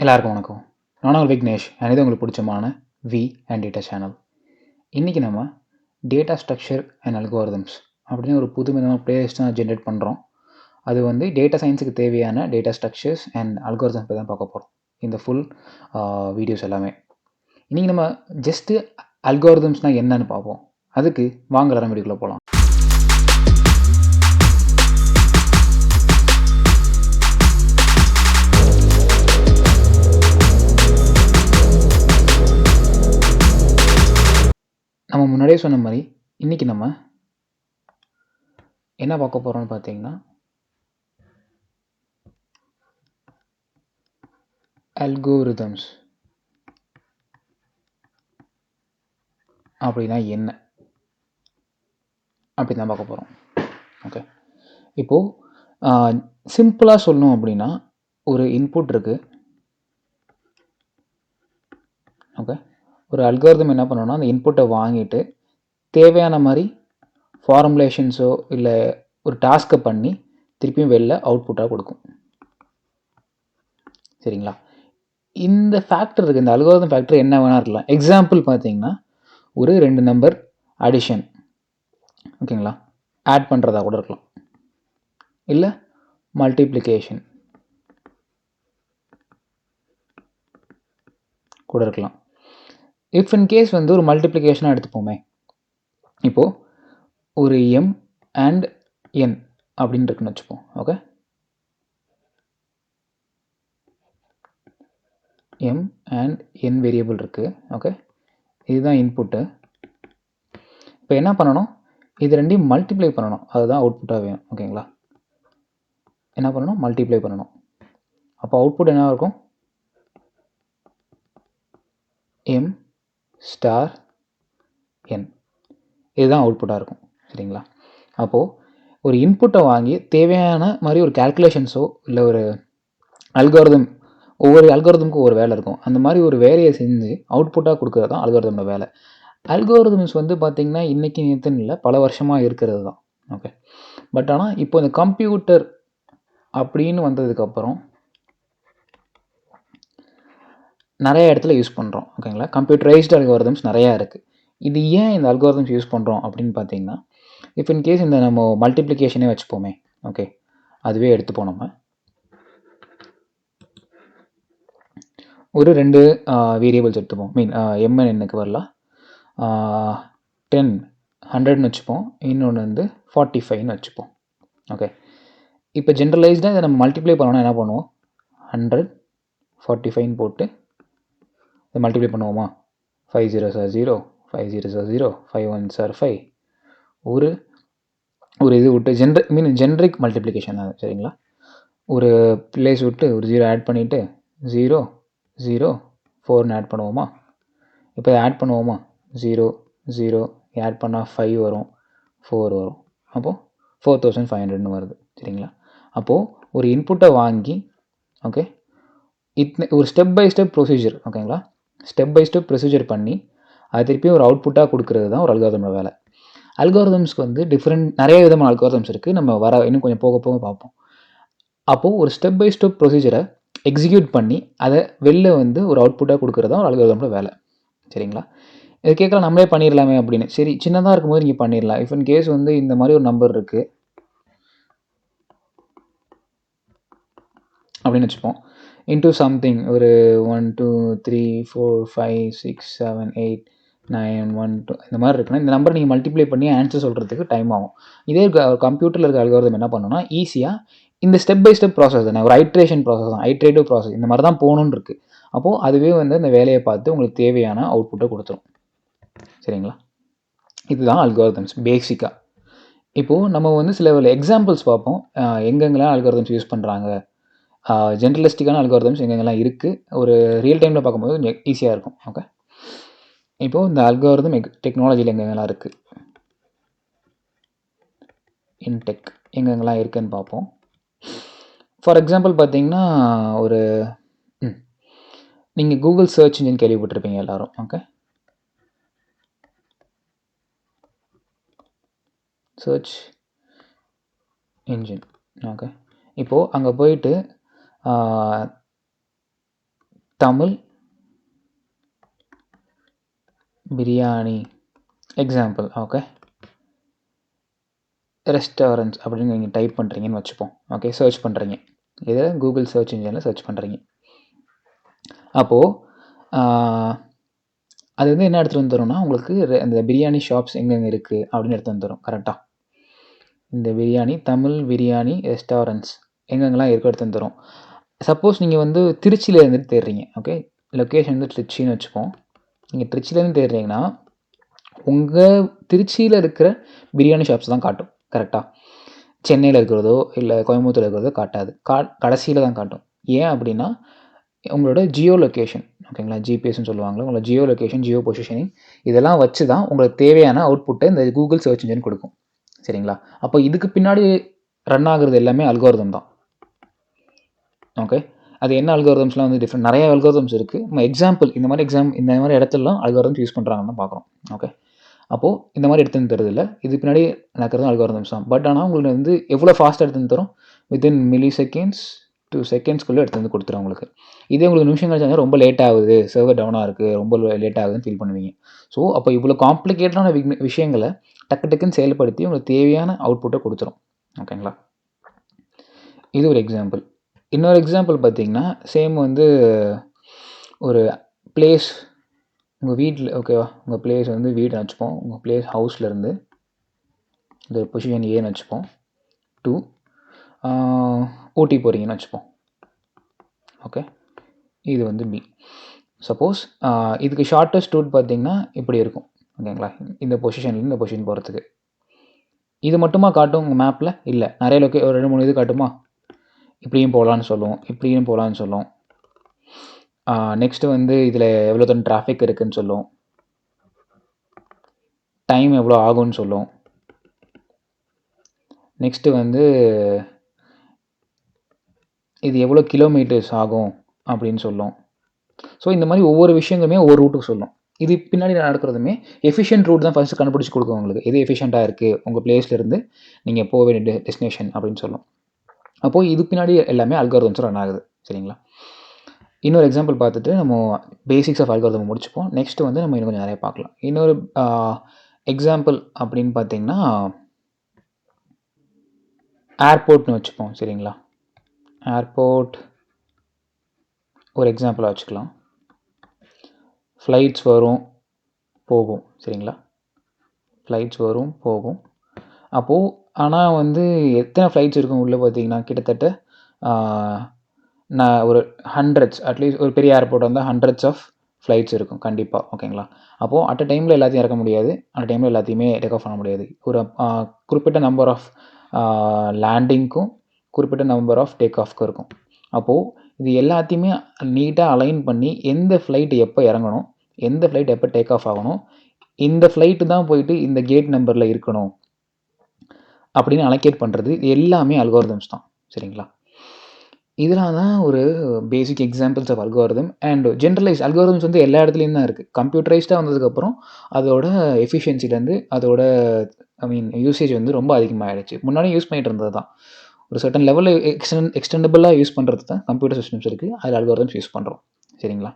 எல்லாருக்கும் வணக்கம். நான் விக்னேஷ். இது உங்களுக்கு பிடிச்சமான வி அண்ட் டேட்டா சேனல். இன்றைக்கி நம்ம டேட்டா ஸ்ட்ரக்சர் அண்ட் அல்கோரிதம்ஸ் அப்படின்னு ஒரு புதுவிதமான பிளேலிஸ்ட் தான் ஜென்ரேட் பண்ணுறோம். அது வந்து டேட்டா சயின்ஸுக்கு தேவையான டேட்டா ஸ்ட்ரக்சர்ஸ் அண்ட் அல்கோரிதம்ஸ் பற்றி தான் பார்க்க போகிறோம். இந்த ஃபுல் வீடியோஸ் எல்லாமே. இன்றைக்கி நம்ம ஜஸ்ட்டு அல்கோரிதம்ஸ்னால் என்னன்னு பார்ப்போம். அதுக்கு வாங்க எல்லாரும் வீடியோக்குள்ளே போகலாம். நம்ம முன்னாடியே சொன்ன மாதிரி இன்றைக்கி நம்ம என்ன பார்க்க போகிறோம்னு பார்த்தீங்கன்னா அல்கோரிதம்ஸ் அப்படின்னா என்ன அப்படி தான் பார்க்க போகிறோம். ஓகே, இப்போது சிம்பிளாக சொல்லணும் அப்படின்னா ஒரு இன்புட் இருக்குது. ஓகே, ஒரு அல்காரிதம் என்ன பண்ணணும்னா அந்த இன்புட்டை வாங்கிட்டு தேவையான மாதிரி ஃபார்முலேஷன்ஸோ இல்லை ஒரு டாஸ்க்கை பண்ணி திருப்பியும் வெளில அவுட்புட்டாக கொடுக்கும். சரிங்களா? இந்த ஃபேக்டர் இருக்குது, இந்த அல்காரிதம் ஃபேக்டர் என்ன வேணா இருக்கலாம். எக்ஸாம்பிள் பார்த்தீங்கன்னா ஒரு 2 நம்பர் அடிஷன், ஓகேங்களா, ஆட் பண்ணுறதா கூட இருக்கலாம், இல்லை மல்டிப்ளிகேஷன் கூட இருக்கலாம். இஃப் இன் கேஸ் வந்து ஒரு மல்டிப்ளிகேஷனாக எடுத்துப்போமே, இப்போது ஒரு எம் அண்ட் என் அப்படின்னு இருக்குன்னு வச்சுப்போம். Okay, M and N variable இருக்குது. ஓகே, இதுதான் இன்புட்டு. இப்போ என்ன பண்ணணும், இது ரெண்டையும் மல்டிப்ளை பண்ணணும், அதுதான் அவுட்புட்டாக வேணும். ஓகேங்களா, என்ன பண்ணணும், மல்டிப்ளை பண்ணணும். அப்போ அவுட்புட் என்ன இருக்கும், எம் ஸ்டார் என், இதுதான் அவுட்புட்டாக இருக்கும். சரிங்களா? அப்போது ஒரு இன்புட்டை வாங்கி தேவையான மாதிரி ஒரு கேல்குலேஷன்ஸோ இல்லை ஒரு அல்காரிதம், ஒவ்வொரு அல்காரிதமுக்கும் ஒவ்வொரு வேலை இருக்கும், அந்த மாதிரி ஒரு வேலையை செஞ்சு அவுட்புட்டாக கொடுக்கறது தான் அல்காரிதமோட வேலை. அல்காரிதம்ஸ் வந்து பார்த்திங்கன்னா இன்றைக்கி நேற்றுன்னு இல்லை, பல வருஷமாக இருக்கிறது தான். ஓகே, பட் ஆனால் இப்போ இந்த கம்ப்யூட்டர் அப்படின்னு வந்ததுக்கப்புறம் நிறைய இடத்துல யூஸ் பண்ணுறோம். ஓகேங்களா, கம்ப்யூட்டரைஸ்டு அல்காரிதம்ஸ் நிறையா இருக்குது. இது ஏன் இந்த அல்காரிதம்ஸ் யூஸ் பண்ணுறோம் அப்படின்னு பார்த்தீங்கன்னா, இஃப் இன் கேஸ் இந்த நம்ம மல்டிப்ளிகேஷனே வச்சுப்போமே, ஓகே, அதுவே எடுத்துப்போம். நம்ம ஒரு 2 வேரியபிள்ஸ் எடுத்துப்போம். மீன் எம்என் என்னுக்கு வரலாம் 10 100ன்னு வச்சுப்போம், இன்னொன்று வந்து 45ன்னு வச்சுப்போம். ஓகே, இப்போ ஜென்ரலைஸ்டாக இதை நம்ம மல்டிப்ளை பண்ணோன்னா என்ன பண்ணுவோம், 100 45ன்னு போட்டு இதை மல்டிப்ளை பண்ணுவோமா, 5 0s are 0, 5 0s are 0, 5 1s are 5. ஒரு இது விட்டு ஜென்ரிக் மல்டிப்ளிகேஷன் அது. சரிங்களா, ஒரு பிளேஸ் விட்டு ஒரு 0 ஆட் பண்ணிவிட்டு 0 0 4ன்னு ஆட் பண்ணுவோமா. இப்போ ஆட் பண்ணுவோமா, 0 0 ஆட் பண்ணால் 5 வரும், 4 வரும், அப்போது 4500ன்னு வருது. சரிங்களா, அப்போது ஒரு இன்புட்டை வாங்கி, ஓகே, ஒரு ஸ்டெப் பை ஸ்டெப் ப்ரொசீஜர், ஓகேங்களா, ஸ்டெப் பை ஸ்டெப் ப்ரொசீஜர் பண்ணி அது திருப்பி ஒரு அவுட்புட்டாக கொடுக்கறது தான் ஒரு அல்காரிதமோட வேலை. அல்காரிதம்ஸ்க்கு வந்து நிறைய விதமான அல்காரிதம்ஸ் இருக்குது, நம்ம இன்னும் கொஞ்சம் போக போக பார்ப்போம். அப்போது ஒரு ஸ்டெப் பை ஸ்டெப் ப்ரொசீஜரை எக்ஸிக்யூட் பண்ணி அதை வெளில வந்து ஒரு அவுட்புட்டாக கொடுக்குறது தான் ஒரு அல்காரிதமோட வேலை. சரிங்களா, இது கேட்கலாம் நம்மளே பண்ணிடலாமே அப்படின்னு. சரி, சின்னதாக இருக்கும்போது நீங்கள் பண்ணிடலாம். இஃப் இன் கேஸ் வந்து இந்த மாதிரி ஒரு நம்பர் இருக்குது அப்படின்னு வச்சுப்போம், இன்டூ சம்திங் ஒரு 1 2 3 4 5 6 7 8 9 1 2 இந்த மாதிரி இருக்குன்னா இந்த நம்பர் நீங்கள் மல்டிப்ளை பண்ணி ஆன்சர் சொல்கிறதுக்கு டைம் ஆகும். இதே கம்ப்யூட்டரில் இருக்க அல்காரிதம் என்ன பண்ணணும்னா ஈஸியாக இந்த ஸ்டெப் பை ஸ்டெப் ப்ராசஸ் தானே, ஒரு ஐட்ரேஷன் ப்ராசஸ் தான், ஐட்ரேட்டிவ் ப்ராசஸ், இந்த மாதிரி தான் போகணுன்னு இருக்குது. அப்போது அதுவே வந்து அந்த வேலையை பார்த்து உங்களுக்கு தேவையான அவுட்புட்டை கொடுத்துரும். சரிங்களா, இதுதான் அல்காரிதம்ஸ் பேசிக்காக. இப்போது நம்ம வந்து சில எக்ஸாம்பிள்ஸ் பார்ப்போம், எங்கெங்கெல்லாம் அல்காரிதம்ஸ் யூஸ் பண்ணுறாங்க, ஜென்ரலிஸ்டிக்கான அல்காரிதம்ஸ் எங்கெங்கெல்லாம் இருக்குது, ஒரு ரியல் டைமில் பார்க்கும்போது ஈஸியாக இருக்கும். ஓகே, இப்போது இந்த அல்காரிதம் டெக்னாலஜியில் எங்கெங்கெல்லாம் இருக்குது, இன்டெக் எங்கெங்கெல்லாம் இருக்குதுன்னு பார்ப்போம். ஃபார் எக்ஸாம்பிள் பார்த்தீங்கன்னா ஒரு நீங்கள் கூகுள் சர்ச் இன்ஜின் கேள்விப்பட்டிருப்பீங்க எல்லாரும். Okay, search engine. ஓகே, இப்போது அங்கே போயிட்டு Tamil biryani example. Okay, restaurants அப்படின்னு நீங்கள் டைப் பண்ணுறீங்கன்னு வச்சுப்போம். ஓகே, சர்ச் பண்ணுறீங்க, இதை கூகுள் சர்ச் இன்ஜினில் சர்ச் பண்ணுறீங்க. அப்போது அது வந்து என்ன எடுத்துகிட்டு வந்து தரும்னா, உங்களுக்கு அந்த பிரியாணி ஷாப்ஸ் எங்கெங்கே இருக்குது அப்படின்னு எடுத்து வந்து தரும். கரெக்டாக இந்த பிரியாணி தமிழ் பிரியாணி ரெஸ்டாரண்ட்ஸ் எங்கெங்கெல்லாம் இருக்கோ எடுத்து வந்து தரும். சப்போஸ் நீங்கள் வந்து திருச்சியில் இருந்துட்டு தேடுறீங்க. ஓகே, லொக்கேஷன் வந்து திருச்சின்னு வச்சுப்போம். நீங்கள் திருச்சியிலேருந்து தேடுறீங்கன்னா உங்கள் திருச்சியில் இருக்கிற பிரியாணி ஷாப்ஸ் தான் காட்டும். கரெக்டாக சென்னையில் இருக்கிறதோ இல்லை கோயம்புத்தூர் இருக்கிறதோ காட்டாது. கடைசியில் தான் காட்டும். ஏன் அப்படின்னா உங்களோட ஜியோ லொக்கேஷன், ஓகேங்களா, ஜிபிஎஸ்ன்னு சொல்லுவாங்களா, உங்களோட ஜியோ லொக்கேஷன், ஜியோ பொசிஷனிங் இதெல்லாம் வச்சு தான் உங்களுக்கு தேவையான அவுட்புட்டை இந்த கூகுள் சர்ச் இன்ஜின் கொடுக்கும். சரிங்களா? அப்போ இதுக்கு பின்னாடி ரன் ஆகுறது எல்லாமே அல்காரிதம் தான். ஓகே, அது என்ன அல்காரிதம்ஸ்லாம் வந்து டிஃப்ரெண்ட் நிறைய அல்காரிதம்ஸ் இருக்குது. நம்ம எக்ஸாம்பிள் இந்த மாதிரி இடத்துலலாம் அல்காரிதம்ஸ் யூஸ் பண்ணுறாங்கன்னு தான் பார்க்குறோம். ஓகே, அப்போது இந்த மாதிரி எடுத்துன்னு தருது இல்லை, இது பின்னாடி நடக்கிறது அல்காரிதம்ஸ் தான். பட் ஆனால் உங்களுக்கு வந்து எவ்வளோ ஃபாஸ்ட்டாக எடுத்துன்னு தரும், வித்தின் மில்லி செகண்ட்ஸ் 2 செகண்ட்ஸ்குள்ளே எடுத்து வந்து கொடுத்துரும் உங்களுக்கு. இதே உங்களுக்கு நிமிஷம் கழிச்சா ரொம்ப லேட் ஆகுது, சர்வர் டவுனாக இருக்குது, ரொம்ப லேட் ஆகுதுன்னு ஃபீல் பண்ணுவீங்க. ஸோ அப்போ இவ்வளோ காம்ப்ளிகேட்டான விஷயங்களை டக்கு டக்குன்னு செயல்படுத்தி உங்களுக்கு தேவையான அவுட்புட்டை கொடுத்துரும். ஓகேங்களா, இது ஒரு எக்ஸாம்பிள். இன்னொரு எக்ஸாம்பிள் பார்த்தீங்கன்னா, சேம் வந்து ஒரு பிளேஸ் உங்கள் வீட்டில், ஓகேவா, உங்கள் பிளேஸ் வந்து வீடுன்னு வச்சுப்போம். உங்கள் பிளேஸ் ஹவுஸ்லேருந்து இந்த பொசிஷன் ஏன்னு வச்சுப்போம். 2 ஊட்டி போகிறீங்கன்னு வச்சுப்போம். ஓகே, இது வந்து பி. சப்போஸ் இதுக்கு ஷார்ட்டஸ்ட் ரூட் பார்த்தீங்கன்னா இப்படி இருக்கும். ஓகேங்களா, இந்த பொசிஷன்லேருந்து இந்த பொசிஷன் போகிறதுக்கு இது மட்டுமா காட்டும் உங்கள் மேப்பில்? இல்லை, நிறைய ஒரு 2 3 இது காட்டுமா? இப்படியும் போகலான்னு சொல்லுவோம், இப்படியும் போகலான்னு சொல்லுவோம். நெக்ஸ்ட்டு வந்து இதில் எவ்வளோ தூரம் டிராஃபிக் இருக்குதுன்னு சொல்லுவோம், டைம் எவ்வளோ ஆகும்னு சொல்லுவோம். நெக்ஸ்ட்டு வந்து இது எவ்வளோ கிலோமீட்டர்ஸ் ஆகும் அப்படின்னு சொல்லும். ஸோ இந்த மாதிரி ஒவ்வொரு விஷயங்களுமே ஒவ்வொரு ரூட்டுக்கு சொல்லும். இது பின்னாடி நடக்கிறதுமே எஃபிஷியன்ட் ரூட் தான் ஃபஸ்ட்டு கண்டுபிடிச்சி கொடுக்கும் உங்களுக்கு. எது எஃபிஷியண்ட்டாக இருக்குது உங்கள் பிளேஸ்லேருந்து நீங்கள் போக வேண்டிய டெஸ்டினேஷன் அப்படின்னு சொல்லும். அப்போது இது பின்னாடி எல்லாமே அல்காரிதம்ஸ் ரன் ஆகுது. சரிங்களா, இன்னொரு எக்ஸாம்பிள் பார்த்துட்டு நம்ம பேசிக்ஸ் ஆஃப் அல்காரிதம் முடிச்சுப்போம். நெக்ஸ்ட் வந்து நம்ம இன்னும் கொஞ்சம் நிறைய பார்க்கலாம். இன்னொரு எக்ஸாம்பிள் அப்படின்னு பார்த்தீங்கன்னா ஏர்போர்ட்னு வச்சுப்போம். சரிங்களா, ஏர்போர்ட் ஒரு எக்ஸாம்பிளாக வச்சுக்கலாம். ஃப்ளைட்ஸ் வரும் போகும். சரிங்களா, ஃப்ளைட்ஸ் வரும் போகும். அப்போது ஆனால் வந்து எத்தனை ஃப்ளைட்ஸ் இருக்கும் உள்ளே பார்த்தீங்கன்னா கிட்டத்தட்ட நான் ஒரு ஹண்ட்ரட்ஸ், அட்லீஸ்ட் ஒரு பெரிய ஏர்போர்ட் வந்தால் ஹண்ட்ரட்ஸ் ஆஃப் ஃப்ளைட்ஸ் இருக்கும் கண்டிப்பாக. ஓகேங்களா, அப்போது அட் அ டைமில் எல்லாத்தையும் இறக்க முடியாது, அட் டைமில் எல்லாத்தையுமே டேக் ஆஃப் பண்ண முடியாது. ஒரு குறிப்பிட்ட நம்பர் ஆஃப் லேண்டிங்க்கும் குறிப்பிட்ட நம்பர் ஆஃப் டேக் ஆஃப்க்கும் இருக்கும். அப்போது இது எல்லாத்தையுமே நீட்டாக அலைன் பண்ணி எந்த ஃப்ளைட் எப்போ இறங்கணும், எந்த ஃப்ளைட் எப்போ டேக் ஆஃப் ஆகணும், இந்த ஃப்ளைட்டு தான் போயிட்டு இந்த கேட் நம்பரில் இருக்கணும் அப்படின்னு அலோகேட் பண்ணுறது எல்லாமே அல்காரிதம்ஸ் தான். சரிங்களா, இதெல்லாம் தான் ஒரு basic examples of algorithm. And generalize algorithms வந்து எல்லா இடத்துலையும் தான் இருக்குது. கம்ப்யூட்டரைஸ்டாக வந்ததுக்கப்புறம் அதோட எஃபிஷியன்சிலேருந்து அதோட யூசேஜ் வந்து ரொம்ப அதிகமாகிடுச்சு. முன்னாடி யூஸ் பண்ணிகிட்டு இருந்தது தான் ஒரு சர்டன் லெவலில் எக்ஸ்டெண்டபிளாக யூஸ் பண்ணுறது தான் கம்ப்யூட்டர் சிஸ்டம்ஸ் இருக்குது, அதில் அல்காரிதம்ஸ் யூஸ் பண்ணுறோம். சரிங்களா,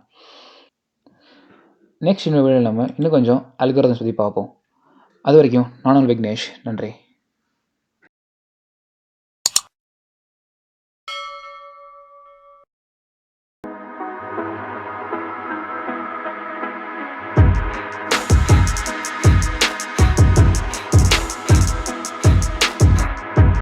நெக்ஸ்ட் இன்னொரு வீடியோவில் நம்ம இன்னும் கொஞ்சம் அல்காரிதம்ஸ் பற்றி பார்ப்போம். அது வரைக்கும் நான் விக்னேஷ், நன்றி.